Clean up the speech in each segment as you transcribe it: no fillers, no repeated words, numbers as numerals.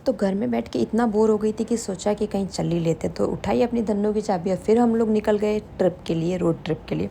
तो घर में बैठ के इतना बोर हो गई थी कि सोचा कि कहीं चल ही लेते, तो उठाई अपनी धन्नो की चाबी और फिर हम लोग निकल गए ट्रिप के लिए, रोड ट्रिप के लिए।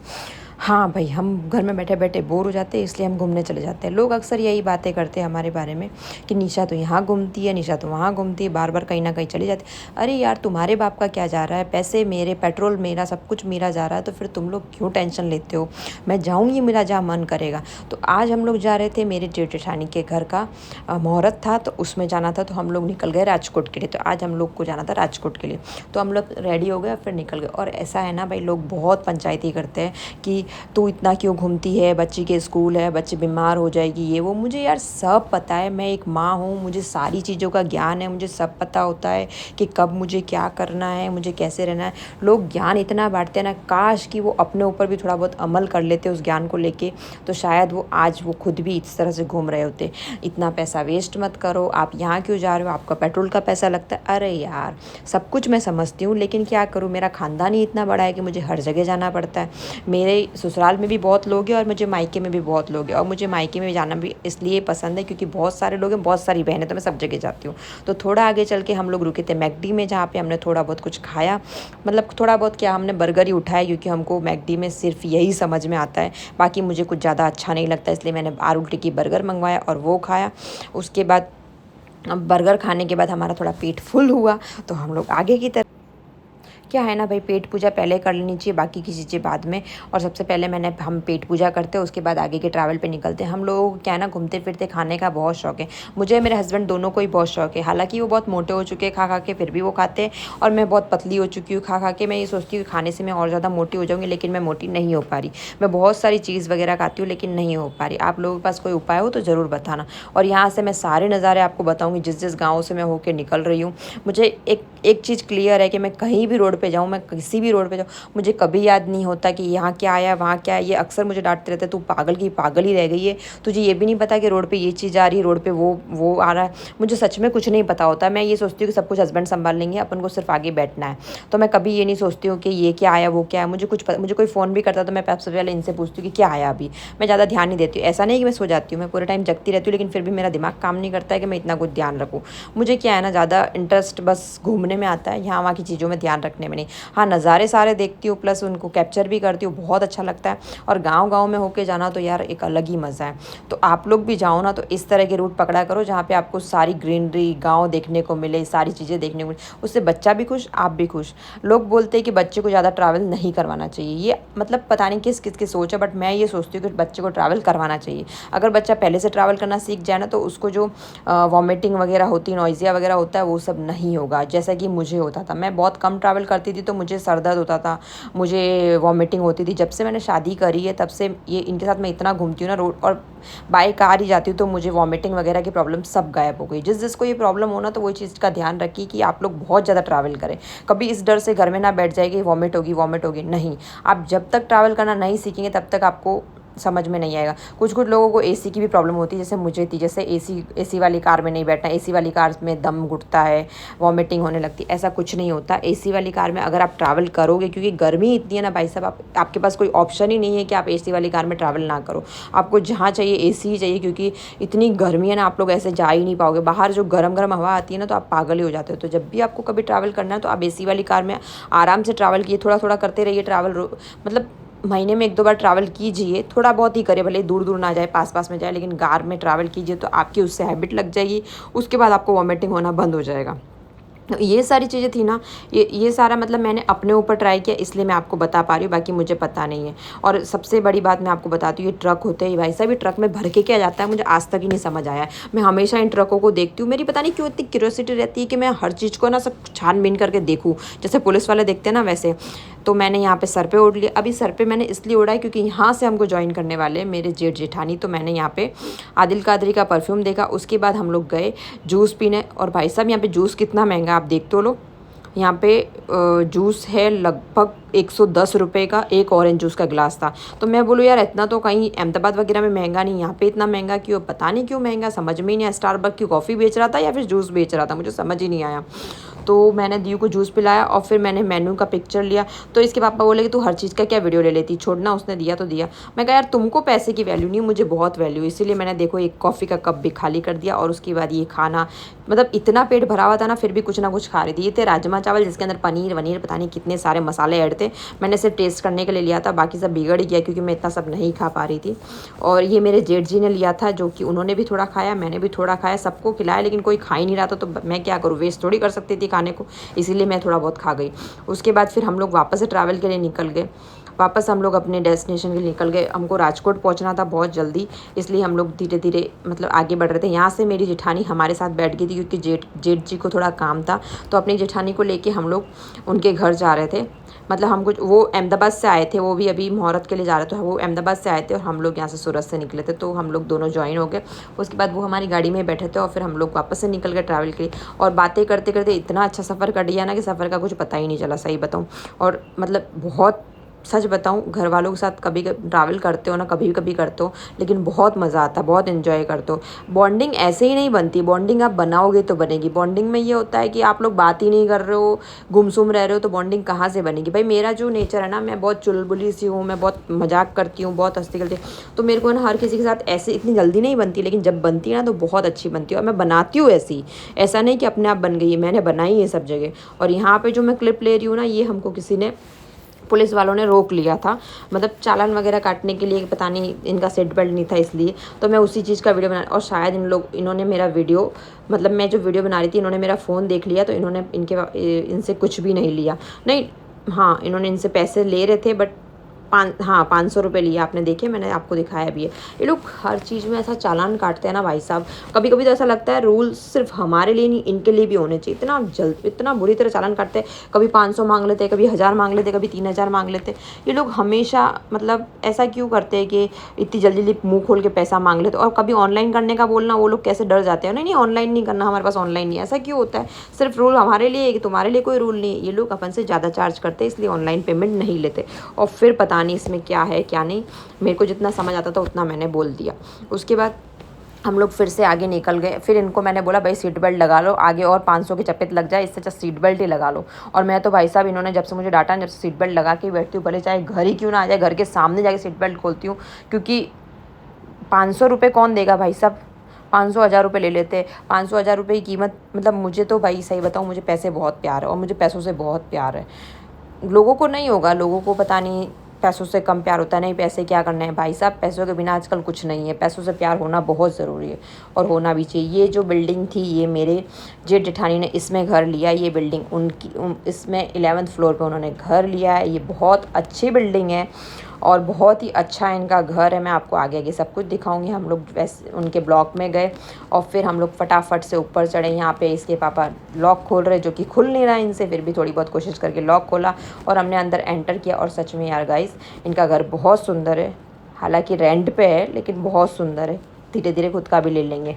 हाँ भाई, हम घर में बैठे बैठे बोर हो जाते हैं, इसलिए हम घूमने चले जाते हैं। लोग अक्सर यही बातें करते हैं हमारे बारे में कि निशा तो यहाँ घूमती है, निशा तो वहाँ घूमती है, बार बार कहीं ना कहीं चली जाती है। अरे यार, तुम्हारे बाप का क्या जा रहा है? पैसे मेरे, पेट्रोल मेरा, सब कुछ मेरा जा रहा है, तो फिर तुम लोग क्यों टेंशन लेते हो? मैं जाऊँगी मेरा जहाँ मन करेगा। तो आज हम लोग जा रहे थे, मेरे जेठ जेठानी के घर का मुहूर्त था, तो उसमें जाना था, तो हम लोग निकल गए राजकोट के लिए। तो आज हम लोग को जाना था राजकोट के लिए, तो हम लोग रेडी हो गए फिर निकल गए। और ऐसा है ना भाई, लोग बहुत पंचायती करते हैं कि तू इतना क्यों घूमती है, बच्ची के स्कूल है, बच्ची बीमार हो जाएगी, ये वो। मुझे यार सब पता है, मैं एक माँ हूँ, मुझे सारी चीज़ों का ज्ञान है, मुझे सब पता होता है कि कब मुझे क्या करना है, मुझे कैसे रहना है। लोग ज्ञान इतना बांटते हैं ना, काश कि वो अपने ऊपर भी थोड़ा बहुत अमल कर लेते उस ज्ञान को लेके, तो शायद वो आज वो खुद भी इस तरह से घूम रहे होते। इतना पैसा वेस्ट मत करो, आप यहाँ क्यों जा रहे हो, आपका पेट्रोल का पैसा लगता है। अरे यार, सब कुछ मैं समझती हूँ, लेकिन क्या करूँ, मेरा ख़ानदान ही इतना बड़ा है कि मुझे हर जगह जाना पड़ता है। मेरे ससुराल में भी बहुत लोग हैं और मुझे मायके में भी बहुत लोग हैं, और मुझे मायके में जाना भी इसलिए पसंद है क्योंकि बहुत सारे लोग हैं, बहुत सारी बहनें, तो मैं सब जगह जाती हूँ। तो थोड़ा आगे चल के हम लोग रुके थे मैकडी में, जहाँ पे हमने थोड़ा बहुत कुछ खाया। मतलब थोड़ा बहुत क्या, हमने बर्गर ही उठाया, क्योंकि हमको मैकडी में सिर्फ यही समझ में आता है, बाकी मुझे कुछ ज़्यादा अच्छा नहीं लगता, इसलिए मैंने आलू टिक्की बर्गर मंगवाया और वो खाया। उसके बाद बर्गर खाने के बाद हमारा थोड़ा पेट फुल हुआ, तो हम लोग आगे की तरफ, क्या है ना भाई, पेट पूजा पहले कर लेनी चाहिए, बाकी की चीज़ें बाद में। और सबसे पहले हम पेट पूजा करते हैं, उसके बाद आगे के ट्रैवल पे निकलते हैं। हम लोगों को क्या है ना, घूमते फिरते खाने का बहुत शौक है। मुझे, मेरे हस्बैंड दोनों को ही बहुत शौक है। हालांकि वो बहुत मोटे हो चुके हैं खा खा के, फिर भी वो खाते हैं, और मैं बहुत पतली हो चुकी हूँ खा खा के। मैं ये सोचती हूँ खाने से मैं और ज़्यादा मोटी हो जाऊँगी, लेकिन मैं मोटी नहीं हो पा रही। मैं बहुत सारी चीज़ वगैरह खाती हूँ, लेकिन नहीं हो पा रही। आप लोगों के पास कोई उपाय हो तो ज़रूर बताना। और यहाँ से मैं सारे नज़ारे आपको बताऊँगी, जिस जिस गाँव से मैं होकर निकल रही हूँ। मुझे एक चीज़ क्लियर है कि मैं कहीं भी रोड पे जाऊँ, मैं किसी भी रोड पे जाऊँ, मुझे कभी याद नहीं होता कि यहाँ क्या आया, वहाँ क्या है। ये अक्सर मुझे डांटते रहते हैं, तू पागल की पागल ही रह गई है, तुझे ये भी नहीं पता कि रोड पे ये चीज़ आ रही है, रोड पे वो आ रहा है। मुझे सच में कुछ नहीं पता होता। मैं ये सोचती हूँ कि सब कुछ हस्बैंड संभाल लेंगे, अपन को सिर्फ आगे बैठना है। तो मैं कभी ये नहीं सोचती हूँ कि ये क्या आया, वो क्या है। मुझे कोई फ़ोन भी करता तो मैं सबसे पहले इनसे पूछती हूँ कि क्या आया अभी। मैं ज़्यादा ध्यान नहीं देती हूँ। ऐसा नहीं कि मैं सो जाती हूँ, मैं पूरे टाइम जगती रहती हूँ, लेकिन फिर भी मेरा दिमाग काम नहीं करता है कि मैं इतना कुछ ध्यान रखूँ। मुझे क्या है ना, ज़्यादा इंटरेस्ट बस घूमने में आता है, यहाँ वहाँ की चीज़ों में ध्यान रखने में नहीं। हाँ, नज़ारे सारे देखती हूँ, प्लस उनको कैप्चर भी करती हूँ, बहुत अच्छा लगता है। और गाँव-गाँव में होके जाना तो यार एक अलग ही मज़ा है। तो आप लोग भी जाओ ना, तो इस तरह के रूट पकड़ा करो जहाँ पे आपको सारी ग्रीनरी, गाँव देखने को मिले, सारी चीज़ें देखने को मिले। उससे बच्चा भी खुश, आप भी खुश। लोग बोलते हैं कि बच्चे को ज़्यादा ट्रैवल नहीं करवाना चाहिए। ये मतलब पता नहीं किस किस की सोच है, बट मैं ये सोचती हूँ कि बच्चे को ट्रैवल करवाना चाहिए। अगर बच्चा पहले से ट्रैवल करना सीख जाए ना, तो उसको जो वॉमिटिंग वगैरह होती है, नॉइज़िया वगैरह होता है, वो सब नहीं होगा, जैसा कि मुझे होता था। मैं बहुत कम ट्रैवल करती थी, तो मुझे सर दर्द होता था, मुझे वॉमिटिंग होती थी। जब से मैंने शादी करी है, तब से ये इनके साथ मैं इतना घूमती हूँ ना रोड, और बाई कार ही जाती हूँ, तो मुझे वॉमिटिंग वगैरह की प्रॉब्लम सब गायब हो गई। जिसको ये प्रॉब्लम हो ना, तो वो चीज़ का ध्यान रखिए कि आप लोग बहुत ज़्यादा ट्रैवल करें। कभी इस डर से घर में ना बैठ जाए कि वॉमिट होगी, नहीं। आप जब तक ट्रैवल करना नहीं सीखेंगे, तब तक आपको समझ में नहीं आएगा। कुछ कुछ लोगों को एसी की भी प्रॉब्लम होती है, जैसे मुझे थी। जैसे एसी वाली कार में नहीं बैठना, एसी वाली कार में दम घुटता है, वॉमिटिंग होने लगती है। ऐसा कुछ नहीं होता एसी वाली कार में, अगर आप ट्रैवल करोगे, क्योंकि गर्मी इतनी है ना भाई साहब, आपके पास कोई ऑप्शन ही नहीं है कि आप एसी वाली कार में ट्रैवल ना करो। आपको जहाँ चाहिए एसी ही चाहिए, क्योंकि इतनी गर्मी है ना, आप लोग ऐसे जा ही नहीं पाओगे। बाहर जो गर्म गर्म हवा आती है ना, तो आप पागल ही हो जाते हो। तो जब भी आपको कभी ट्रैवल करना है, तो आप एसी वाली कार में आराम से ट्रैवल कीजिए, थोड़ा थोड़ा करते रहिए ट्रैवल। मतलब महीने में 1-2 बार ट्रैवल कीजिए, थोड़ा बहुत ही करें, भले दूर दूर ना जाए, पास पास में जाए, लेकिन कार में ट्रैवल कीजिए, तो आपकी उससे हैबिट लग जाएगी। उसके बाद आपको वॉमिटिंग होना बंद हो जाएगा। ये सारी चीज़ें थी ना, ये सारा मतलब मैंने अपने ऊपर ट्राई किया, इसलिए मैं आपको बता पा रही हूँ, बाकी मुझे पता नहीं है। और सबसे बड़ी बात मैं आपको बताती हूँ, ये ट्रक होते हैं भाई साहब, ये ट्रक में भर के क्या जाता है, मुझे आज तक ही नहीं समझ आया है। मैं हमेशा इन ट्रकों को देखती हूँ, मेरी पता नहीं क्यों इतनी क्यूरियोसिटी रहती है कि मैं हर चीज़ को ना सब छानबीन करके देखूँ, जैसे पुलिस वाले देखते हैं ना, वैसे। तो मैंने यहाँ पे सर पे ओढ़ लिया। अभी सर पे मैंने इसलिए ओढ़ा है क्योंकि यहाँ से हमको ज्वाइन करने वाले हैं मेरे जेठ जेठानी, तो मैंने यहाँ पे आदिल कादरी का परफ्यूम देखा। उसके बाद हम लोग गए जूस पीने, और भाई साहब यहाँ पे जूस कितना महंगा आप देख तो लो। यहाँ पे जूस है लगभग 110 रुपये का, एक ऑरेंज जूस का गिलास था। तो मैं बोलूँ यार, इतना तो कहीं अहमदाबाद वगैरह में महंगा नहीं, यहाँ पे इतना महंगा क्यों, पता नहीं क्यों महंगा, समझ में ही नहीं आया। स्टारबक्स की कॉफ़ी बेच रहा था या फिर जूस बेच रहा था, मुझे समझ ही नहीं आया। तो मैंने दीयू को जूस पिलाया और फिर मैंने मेन्यू का पिक्चर लिया। तो इसके पापा बोले कि तू हर चीज़ का क्या वीडियो ले लेती, छोड़ना, उसने दिया तो दिया। मैं कहा यार तुमको पैसे की वैल्यू नहीं, मुझे बहुत वैल्यू, इसीलिए मैंने देखो एक कॉफ़ी का कप भी खाली कर दिया। और उसके बाद ये खाना, मतलब इतना पेट भरा हुआ था ना, फिर भी कुछ ना कुछ खा रही थी। ये थे राजमा चावल जिसके अंदर पनीर वनीर पता नहीं कितने सारे मसाले ऐड थे। मैंने सिर्फ टेस्ट करने के लिए लिया था, बाकी सब बिगड़ गया क्योंकि मैं इतना सब नहीं खा पा रही थी। और ये मेरे जेठ जी ने लिया था, जो कि उन्होंने भी थोड़ा खाया, मैंने भी थोड़ा खाया, सबको खिलाया, लेकिन कोई खा ही नहीं रहा था। तो मैं क्या करूँ, वेस्ट थोड़ी कर सकती थी खाने को, इसीलिए मैं थोड़ा बहुत खा गई। उसके बाद फिर हम लोग वापस से ट्रैवल के लिए निकल गए। वापस हम लोग अपने डेस्टिनेशन के लिए निकल गए। हमको राजकोट पहुंचना था बहुत जल्दी, इसलिए हम लोग धीरे धीरे मतलब आगे बढ़ रहे थे। यहाँ से मेरी जेठानी हमारे साथ बैठ गई थी क्योंकि जेठ जी को थोड़ा काम था, तो अपनी जेठानी को लेके हम लोग उनके घर जा रहे थे। मतलब हम कुछ, वो अहमदाबाद से आए थे, वो भी अभी मुहूर्त के लिए जा रहे थे। वो अहमदाबाद से आए थे और हम लोग यहाँ से सूरत से निकले थे, तो हम लोग दोनों ज्वाइन हो गए। उसके बाद वो हमारी गाड़ी में बैठे थे और फिर हम लोग वापस से निकल गए ट्रैवल के लिए। और बातें करते करते इतना अच्छा सफ़र कट गया ना कि सफ़र का कुछ पता ही नहीं चला, सही बताऊँ। और मतलब बहुत, सच बताऊँ, घर वालों के साथ कभी ट्रैवल करते हो ना, कभी कभी करते हो, लेकिन बहुत मज़ा आता है, बहुत इन्जॉय करते हो। बॉन्डिंग ऐसे ही नहीं बनती, बॉन्डिंग आप बनाओगे तो बनेगी। बॉन्डिंग में ये होता है कि आप लोग बात ही नहीं कर रहे हो, गुमसुम रह रहे हो, तो बॉन्डिंग कहाँ से बनेगी। भाई मेरा जो नेचर है ना, मैं बहुत चुलबुली सी हूँ, मैं बहुत मजाक करती हूँ, बहुत हंसती करती हूँ। तो मेरे को ना हर किसी के साथ ऐसे इतनी जल्दी नहीं बनती, लेकिन जब बनती है ना तो बहुत अच्छी बनती है। और मैं बनाती हूँ ऐसी, ऐसा नहीं कि अपने आप बन गई है, मैंने बनाई है सब जगह। और यहाँ पर जो मैं क्लिप ले रही हूँ ना, ये हमको किसी ने, पुलिस वालों ने रोक लिया था, मतलब चालान वगैरह काटने के लिए, पता नहीं इनका सीट बेल्ट नहीं था इसलिए। तो मैं उसी चीज़ का वीडियो बना, और शायद इन्होंने मेरा वीडियो, मतलब मैं जो वीडियो बना रही थी, इन्होंने मेरा फ़ोन देख लिया, तो इन्होंने इनसे कुछ भी नहीं लिया। नहीं, हाँ, इन्होंने इनसे पैसे ले रहे थे, बट 500 रुपये लिए, आपने देखे, मैंने आपको दिखाया भी है। ये लोग हर चीज़ में ऐसा चालान काटते हैं ना भाई साहब, कभी कभी तो ऐसा लगता है रूल सिर्फ हमारे लिए नहीं, इनके लिए भी होने चाहिए। इतना बुरी तरह चालान काटते हैं, कभी 500 मांग लेते, कभी 1000 मांग लेते, कभी 3000 मांग लेते। ये लोग हमेशा, मतलब ऐसा क्यों करते हैं कि इतनी जल्दी जल्दी मुँह खोल के पैसा मांग लेते। और कभी ऑनलाइन करने का बोलना, वो लोग कैसे डर जाते हैं, नहीं नहीं ऑनलाइन नहीं करना, हमारे पास ऑनलाइन नहीं है। ऐसा क्यों होता है, सिर्फ रूल हमारे लिए है कि तुम्हारे लिए कोई रूल नहीं है। ये लोग अपन से ज़्यादा चार्ज करते हैं, इसलिए ऑनलाइन पेमेंट नहीं लेते। और फिर पता नहीं इसमें क्या है क्या नहीं, मेरे को जितना समझ आता था उतना मैंने बोल दिया। उसके बाद हम लोग फिर से आगे निकल गए। फिर इनको मैंने बोला भाई सीट बेल्ट लगा लो, आगे और 500 की चपेट लग जाए, इससे अच्छा सीट बेल्ट ही लगा लो। और मैं तो भाई साहब, इन्होंने जब से मुझे डांटा, जब से सीट बेल्ट लगा के बैठती हूँ, भले चाहे घर ही क्यों ना आ जाए, घर के सामने जाके सीट बेल्ट खोलती हूँ। क्योंकि 500 रुपये कौन देगा भाई साहब, 500 1000 रुपये ले लेते। 500 1000 रुपये की कीमत, मतलब मुझे तो भाई सही बताऊँ, मुझे पैसे बहुत प्यार है, और मुझे पैसों से बहुत प्यार है। लोगों को नहीं होगा, लोगों को पता नहीं पैसों से कम प्यार होता है। नहीं, पैसे क्या करने हैं भाई साहब, पैसों के बिना आजकल कुछ नहीं है। पैसों से प्यार होना बहुत ज़रूरी है, और होना भी चाहिए। ये जो बिल्डिंग थी, ये मेरे जेठ जेठानी ने इसमें घर लिया। ये बिल्डिंग इसमें 11th फ्लोर पे उन्होंने घर लिया है। ये बहुत अच्छी बिल्डिंग है और बहुत ही अच्छा इनका घर है। मैं आपको आगे आगे सब कुछ दिखाऊंगी। हम लोग वैसे उनके ब्लॉक में गए और फिर हम लोग फटाफट से ऊपर चढ़े। यहाँ पे इसके पापा लॉक खोल रहे, जो कि खुल नहीं रहा इनसे, फिर भी थोड़ी बहुत कोशिश करके लॉक खोला और हमने अंदर एंटर किया। और सच में यार गाइस, इनका घर बहुत सुंदर है। हालांकि रेंट पे है, लेकिन बहुत सुंदर है। धीरे धीरे खुद का भी ले लेंगे।